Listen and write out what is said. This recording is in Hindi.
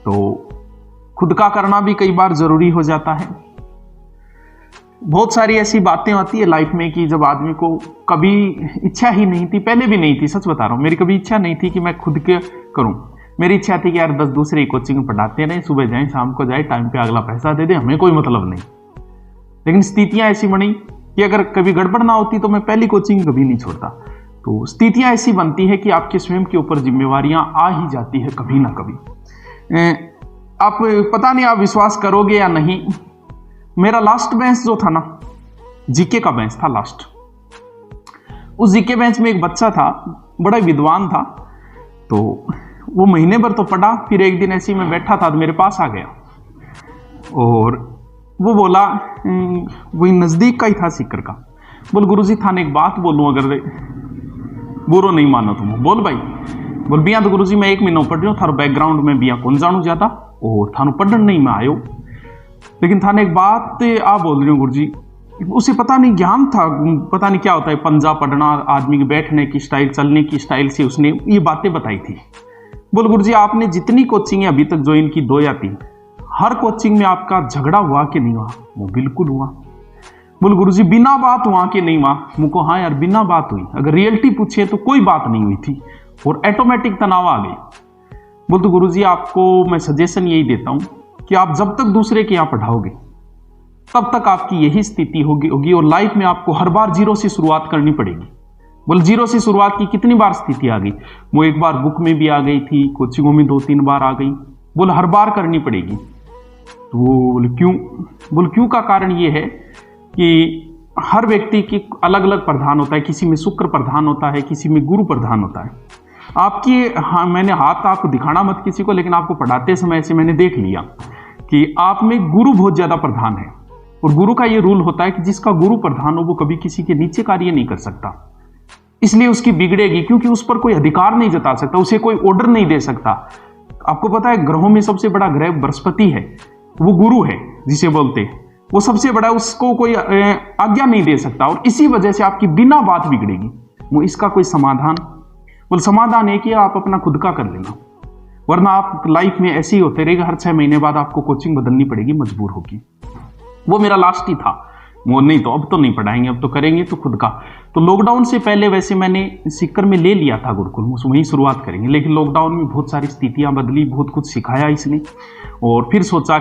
तो खुद का करना भी कई बार जरूरी हो जाता है। बहुत सारी ऐसी बातें आती है लाइफ में कि जब आदमी को कभी इच्छा ही नहीं थी, पहले भी नहीं थी, सच बता रहा हूँ, मेरी कभी इच्छा नहीं थी कि मैं खुद के करूँ। मेरी इच्छा थी कि यार 10 दूसरे कोचिंग पढ़ाते रहे, सुबह जाए शाम को जाए, टाइम पे अगला पैसा दे दे, हमें कोई मतलब नहीं। लेकिन स्थितियां ऐसी बनी कि अगर कभी गड़बड़ ना होती तो मैं पहली कोचिंग कभी नहीं छोड़ता। तो स्थितियां ऐसी बनती है कि आपके स्वयं के ऊपर जिम्मेवारियां आ ही जाती है कभी ना कभी। आप पता नहीं आप विश्वास करोगे या नहीं, मेरा लास्ट बेंच जो था ना, जीके का बेंच था लास्ट। उस जीके बेंच में एक बच्चा था, बड़ा विद्वान था। तो वो महीने भर तो पढ़ा, फिर एक दिन ऐसे ही मैं बैठा था तो मेरे पास आ गया और वो बोला, वही नजदीक का ही था सीकर का, बोल गुरुजी थाने एक बात बोलूं, अगर बुरो नहीं मानो तुम। बोल भाई। बोल बिया तो गुरुजी मैं 1 महीना पढ़ रही हूँ, थारो बैकग्राउंड में बिया कौन जानू ज्यादा और थानो पढ़न नहीं मैं आयो, लेकिन थाने एक बात आ बोल रही हूँ गुरुजी। उसे पता नहीं ज्ञान था, पता नहीं क्या होता है, पंजा पढ़ना, आदमी के बैठने की स्टाइल, चलने की स्टाइल से उसने ये बातें बताई थी। बोल गुरुजी आपने जितनी कोचिंग अभी तक ज्वाइन की, 2 या 3, हर कोचिंग में आपका झगड़ा हुआ कि नहीं हुआ? वो बिल्कुल हुआ। बोल गुरुजी बिना बात हुआ कि नहीं हुआ? मुझको हाँ यार बिना बात हुई, अगर रियलिटी पूछे तो कोई बात नहीं हुई थी और ऑटोमेटिक तनाव आ गई। बोल तो गुरुजी आपको मैं सजेशन यही देता हूं कि आप जब तक दूसरे के यहां पढ़ाओगे तब तक आपकी यही स्थिति होगी और लाइफ में आपको हर बार जीरो से शुरुआत करनी पड़ेगी। बोल जीरो से शुरुआत की कितनी बार स्थिति आ गई? वो एक बार बुक में भी आ गई थी, कोचिंगों में 2-3 बार आ गई। बोल हर बार करनी पड़ेगी। तो बोल क्यों? बोल क्यों का कारण ये है कि हर व्यक्ति की अलग अलग प्रधान होता है, किसी में शुक्र प्रधान होता है, किसी में गुरु प्रधान होता है। आपकी हाँ, मैंने हाथ आपको दिखाना मत किसी को, लेकिन आपको पढ़ाते समय से मैंने देख लिया कि आप में गुरु बहुत ज्यादा प्रधान है और गुरु का ये रूल होता है कि जिसका गुरु प्रधान हो वो कभी किसी के नीचे कार्य नहीं कर सकता, इसलिए उसकी बिगड़ेगी, क्योंकि उस पर कोई अधिकार नहीं जता सकता, उसे कोई ऑर्डर नहीं दे सकता। आपको पता है ग्रहों में सबसे बड़ा ग्रह बृहस्पति है, वो गुरु है जिसे बोलते हैं, वो सबसे बड़ा, उसको कोई आज्ञा नहीं दे सकता और इसी वजह से आपकी बिना बात बिगड़ेगी। वो इसका कोई समाधान? बोल समाधान है कि आप अपना खुद का कर लेना, वरना आप लाइफ में ऐसे ही होते रहेगा, हर 6 महीने बाद आपको कोचिंग बदलनी पड़ेगी, मजबूर होगी। वो मेरा लास्ट ही था, वो नहीं तो अब तो नहीं पढ़ाएंगे, अब तो करेंगे तो खुद का। तो लॉकडाउन से पहले वैसे मैंने सीकर में ले लिया था गुरुकुल, वहीं शुरुआत करेंगे, लेकिन लॉकडाउन में बहुत सारी स्थितियां बदली, बहुत कुछ सिखाया इसने और फिर सोचा